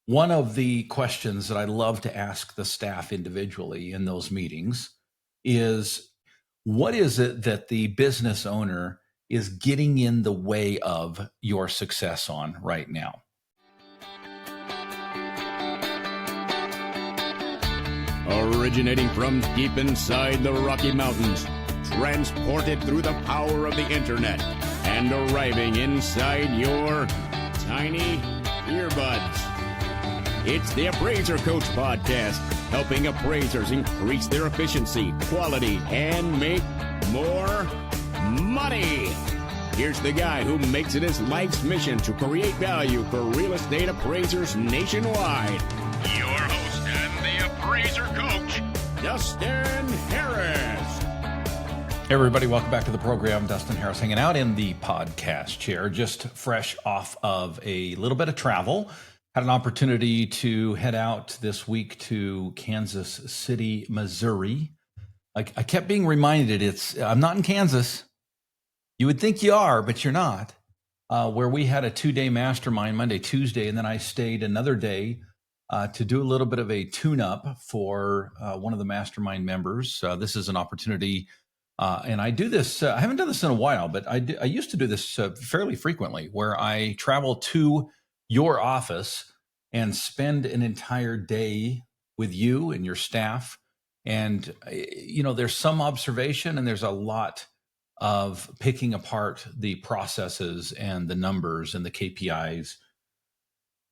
One of the questions that I love to ask the staff individually in those meetings is, what is it that the business owner is getting in the way of your success on right now? Originating from deep inside the Rocky Mountains, transported through the power of the internet, and arriving inside your tiny earbuds. It's the AppraiserCoach podcast, helping appraisers increase their efficiency, quality, and make more money. Here's the guy who makes it his life's mission to create value for real estate appraisers nationwide. Your host and the Appraiser Coach, Dustin Harris. Hey everybody, welcome back to the program. Dustin Harris hanging out in the podcast chair, just fresh off of a little bit of travel. Had an opportunity to head out this week to Kansas City, Missouri. I kept being reminded I'm not in Kansas. You would think you are, but you're not. Where we had a 2-day mastermind, Monday, Tuesday, and then I stayed another day to do a little bit of a tune-up for one of the mastermind members. This is an opportunity, and I do this. I haven't done this in a while, but I used to do this fairly frequently, where I travel to your office and spend an entire day with you and your staff. And, there's some observation and there's a lot of picking apart the processes and the numbers and the KPIs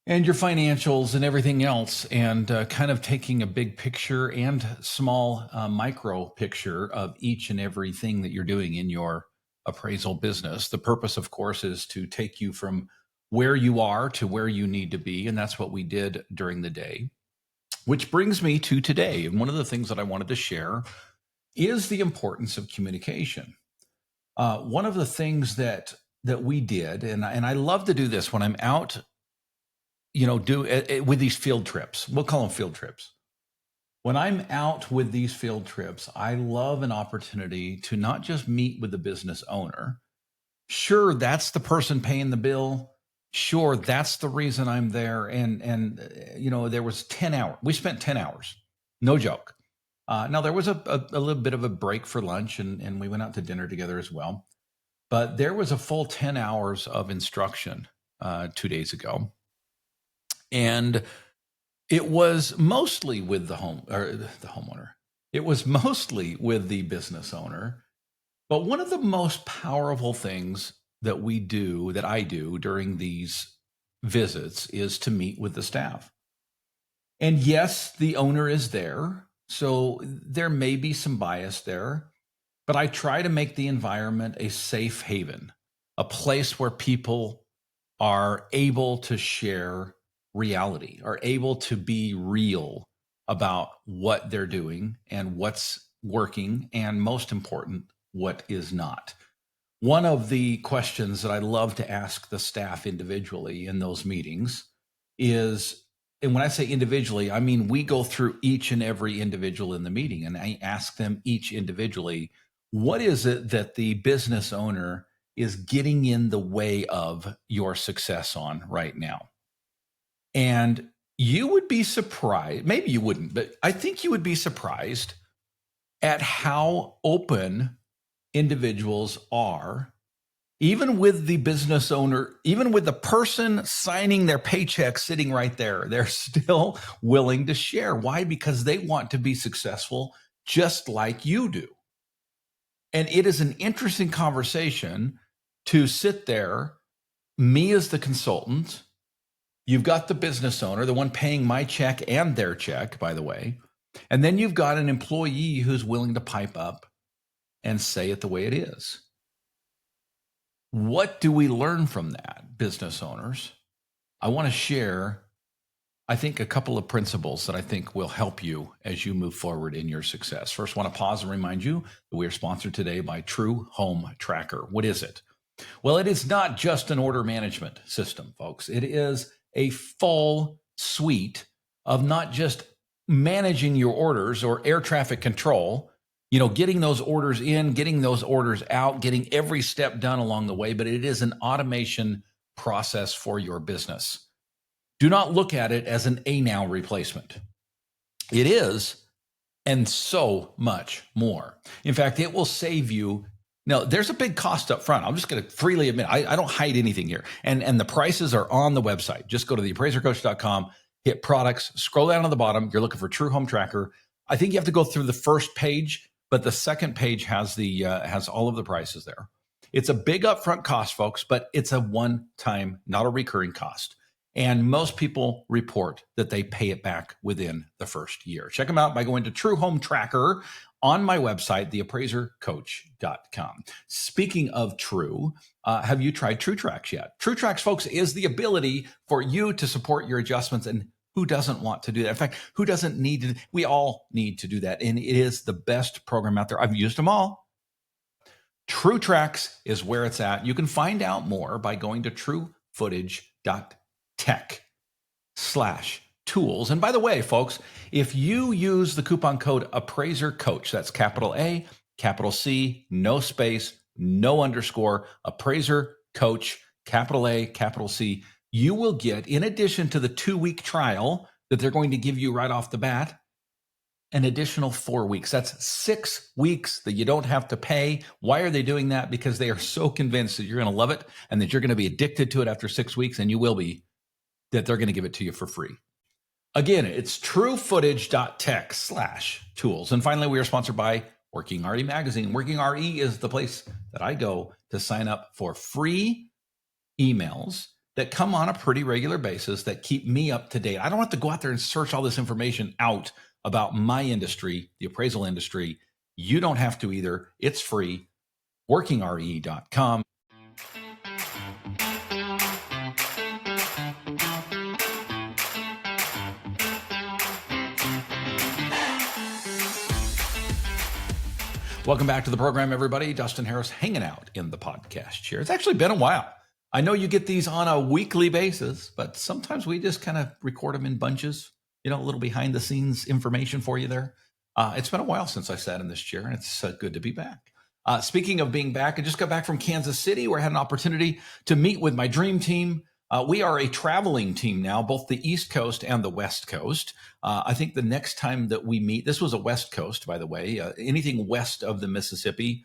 and your financials and everything else, and kind of taking a big picture and small micro picture of each and everything that you're doing in your appraisal business. The purpose, of course, is to take you from where you are to where you need to be. And that's what we did during the day, which brings me to today. And one of the things that I wanted to share is the importance of communication. One of the things that we did, and I love to do this when I'm out, with these field trips. We'll call them field trips. When I'm out with these field trips, I love an opportunity to not just meet with the business owner. Sure, that's the person paying the bill. Sure, that's the reason I'm there. And there was 10 hours. We spent 10 hours. No joke. Now, there was a little bit of a break for lunch, and we went out to dinner together as well. But there was a full 10 hours of instruction 2 days ago. And it was mostly with the homeowner. It was mostly with the business owner. But one of the most powerful things that I do during these visits is to meet with the staff. And yes, the owner is there, so there may be some bias there, but I try to make the environment a safe haven, a place where people are able to share reality, are able to be real about what they're doing and what's working, and most important, what is not. One of the questions that I love to ask the staff individually in those meetings is, and when I say individually, I mean we go through each and every individual in the meeting, and I ask them each individually, what is it that the business owner is getting in the way of your success on right now? And you would be surprised, maybe you wouldn't, but I think you would be surprised at how open individuals are, even with the business owner, even with the person signing their paycheck sitting right there. They're still willing to share. Why? Because they want to be successful just like you do. And it is an interesting conversation to sit there, me as the consultant, you've got the business owner, the one paying my check and their check, by the way, and then you've got an employee who's willing to pipe up and say it the way it is. What do we learn from that, business owners? I want to share, I think, a couple of principles that I think will help you as you move forward in your success. First, I want to pause and remind you that we are sponsored today by True Home Tracker. What is it? Well, it is not just an order management system, folks. It is a full suite of not just managing your orders or air traffic control, getting those orders in, getting those orders out, getting every step done along the way, but it is an automation process for your business. Do not look at it as an A now replacement. It is, and so much more. In fact, it will save you. Now, there's a big cost up front. I'm just going to freely admit, I don't hide anything here. And the prices are on the website. Just go to theappraisercoach.com, hit products, scroll down to the bottom. You're looking for True Home Tracker. I think you have to go through the first page, but the second page has has all of the prices there. It's a big upfront cost, folks, but it's a one-time, not a recurring cost. And most people report that they pay it back within the first year. Check them out by going to True Home Tracker on my website, TheAppraiserCoach.com. Speaking of True, have you tried TrueTracks yet? TrueTracks, folks, is the ability for you to support your adjustments. And who doesn't want to do that? In fact, who doesn't need to? We all need to do that. And it is the best program out there. I've used them all. TrueTracks is where it's at. You can find out more by going to truefootage.tech/tools. And by the way, folks, if you use the coupon code AppraiserCoach, that's capital A, capital C, no space, no underscore, AppraiserCoach, capital A, capital C, you will get, in addition to the 2-week trial that they're going to give you right off the bat, an additional 4 weeks. That's 6 weeks that you don't have to pay. Why are they doing that? Because they are so convinced that you're going to love it and that you're going to be addicted to it after 6 weeks, and you will be, that they're going to give it to you for free. Again, it's truefootage.tech/tools. And finally, we are sponsored by Working RE Magazine. Working RE is the place that I go to sign up for free emails that come on a pretty regular basis that keep me up to date. I don't have to go out there and search all this information out about my industry, the appraisal industry. You don't have to either. It's free. WorkingRE.com. Welcome back to the program, everybody. Dustin Harris hanging out in the podcast chair. It's actually been a while. I know you get these on a weekly basis, but sometimes we just kind of record them in bunches, a little behind the scenes information for you there. It's been a while since I sat in this chair, and it's good to be back. Speaking of being back, I just got back from Kansas City, where I had an opportunity to meet with my dream team. We are a traveling team now, both the East Coast and the West Coast. I think the next time that we meet, this was a West Coast, by the way, anything west of the Mississippi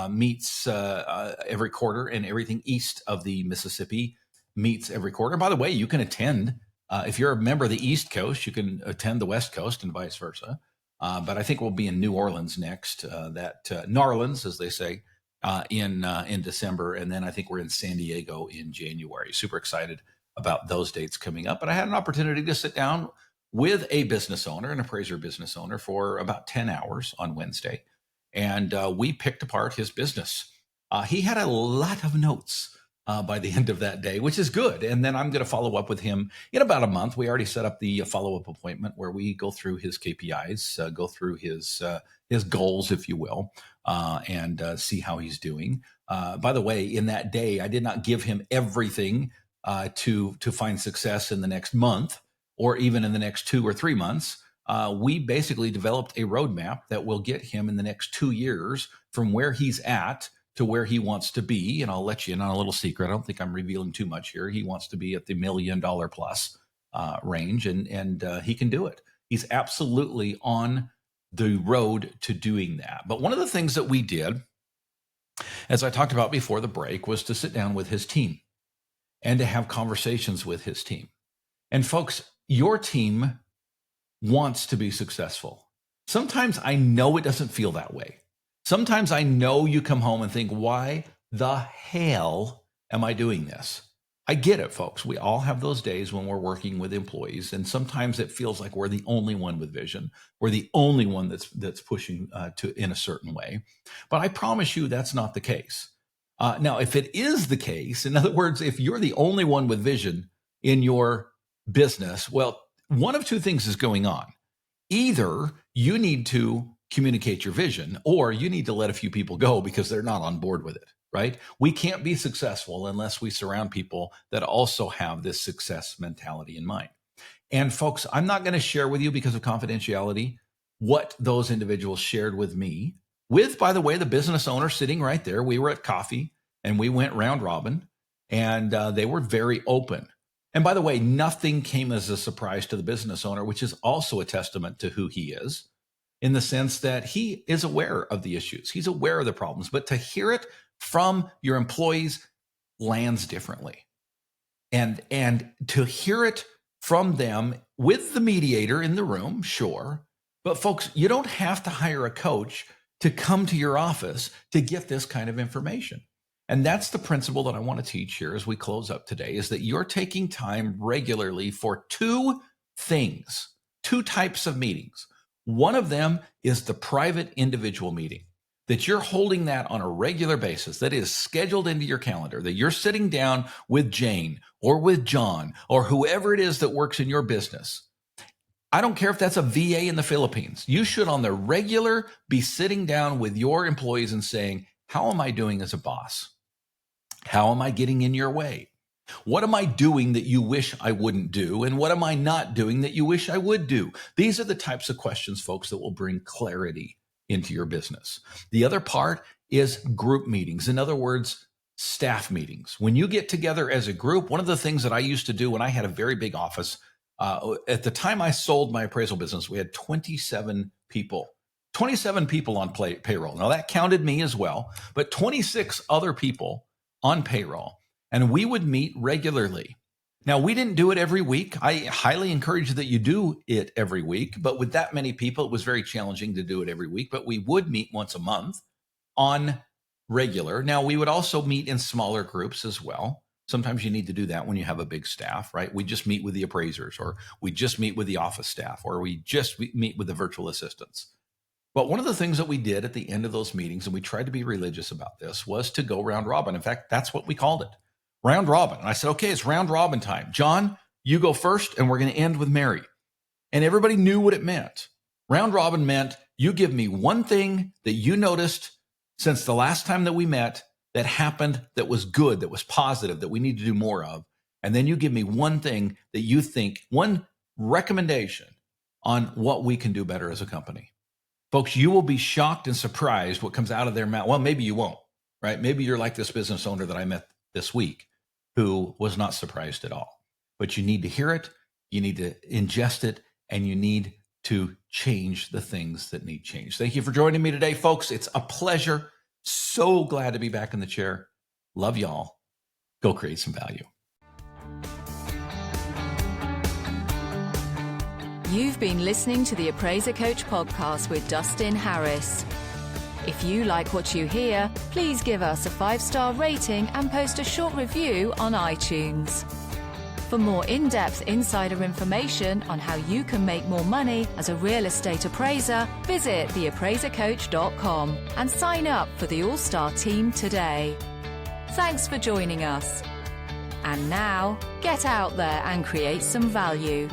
meets every quarter, and everything east of the Mississippi meets every quarter. And by the way, you can attend, if you're a member of the East Coast, you can attend the West Coast and vice versa. But I think we'll be in New Orleans next, Narlands, as they say, in December. And then I think we're in San Diego in January. Super excited about those dates coming up. But I had an opportunity to sit down with a business owner, an appraiser business owner, for about 10 hours on Wednesday. And we picked apart his business. He had a lot of notes by the end of that day, which is good. And then I'm going to follow up with him in about a month. We already set up the follow-up appointment where we go through his KPIs, go through his goals, if you will, and see how he's doing. By the way, in that day, I did not give him everything to find success in the next month or even in the next 2 or 3 months. We basically developed a roadmap that will get him in the next 2 years from where he's at to where he wants to be. And I'll let you in on a little secret. I don't think I'm revealing too much here. He wants to be at the $1 million plus range, and he can do it. He's absolutely on the road to doing that. But one of the things that we did, as I talked about before the break, was to sit down with his team and to have conversations with his team. And folks, your team wants to be successful. Sometimes I know it doesn't feel that way. Sometimes I know you come home and think, why the hell am I doing this? I get it, folks. We all have those days when we're working with employees, and sometimes it feels like we're the only one with vision. We're the only one that's pushing in a certain way. But I promise you that's not the case. Now, if it is the case, in other words, if you're the only one with vision in your business, well, one of two things is going on. Either you need to communicate your vision, or you need to let a few people go because they're not on board with it, right? We can't be successful unless we surround people that also have this success mentality in mind. And folks, I'm not going to share with you, because of confidentiality, what those individuals shared with me, with, by the way, the business owner sitting right there. We were at coffee and we went round robin, and they were very open. And by the way, nothing came as a surprise to the business owner, which is also a testament to who he is, in the sense that he is aware of the issues. He's aware of the problems, but to hear it from your employees lands differently. And to hear it from them with the mediator in the room, sure. But folks, you don't have to hire a coach to come to your office to get this kind of information. And that's the principle that I want to teach here as we close up today, is that you're taking time regularly for two things, two types of meetings. One of them is the private individual meeting, that you're holding that on a regular basis, that is scheduled into your calendar, that you're sitting down with Jane or with John or whoever it is that works in your business. I don't care if that's a VA in the Philippines. You should on the regular be sitting down with your employees and saying, how am I doing as a boss? How am I getting in your way? What am I doing that you wish I wouldn't do? And what am I not doing that you wish I would do? These are the types of questions, folks, that will bring clarity into your business. The other part is group meetings. In other words, staff meetings. When you get together as a group, one of the things that I used to do when I had a very big office, at the time I sold my appraisal business, we had 27 people on payroll. Now that counted me as well, but 26 other people on payroll. And we would meet regularly. Now, we didn't do it every week. I highly encourage that you do it every week, but with that many people, it was very challenging to do it every week, but we would meet once a month on regular. Now, we would also meet in smaller groups as well. Sometimes you need to do that when you have a big staff, right? We just meet with the appraisers, or we just meet with the office staff, or we just meet with the virtual assistants. But one of the things that we did at the end of those meetings, and we tried to be religious about this, was to go round robin. In fact, that's what we called it. Round robin. And I said, okay, it's round robin time. John, you go first, and we're going to end with Mary. And everybody knew what it meant. Round robin meant you give me one thing that you noticed since the last time that we met that happened, that was good, that was positive, that we need to do more of. And then you give me one thing that you think, one recommendation on what we can do better as a company. Folks, you will be shocked and surprised what comes out of their mouth. Well, maybe you won't, right? Maybe you're like this business owner that I met this week, who was not surprised at all. But you need to hear it, you need to ingest it, and you need to change the things that need change. Thank you for joining me today, folks. It's a pleasure. So glad to be back in the chair. Love y'all. Go create some value. You've been listening to the Appraiser Coach podcast with Dustin Harris. If you like what you hear, please give us a 5-star rating and post a short review on iTunes. For more in-depth insider information on how you can make more money as a real estate appraiser, visit TheAppraiserCoach.com and sign up for the All-Star team today. Thanks for joining us. And now, get out there and create some value.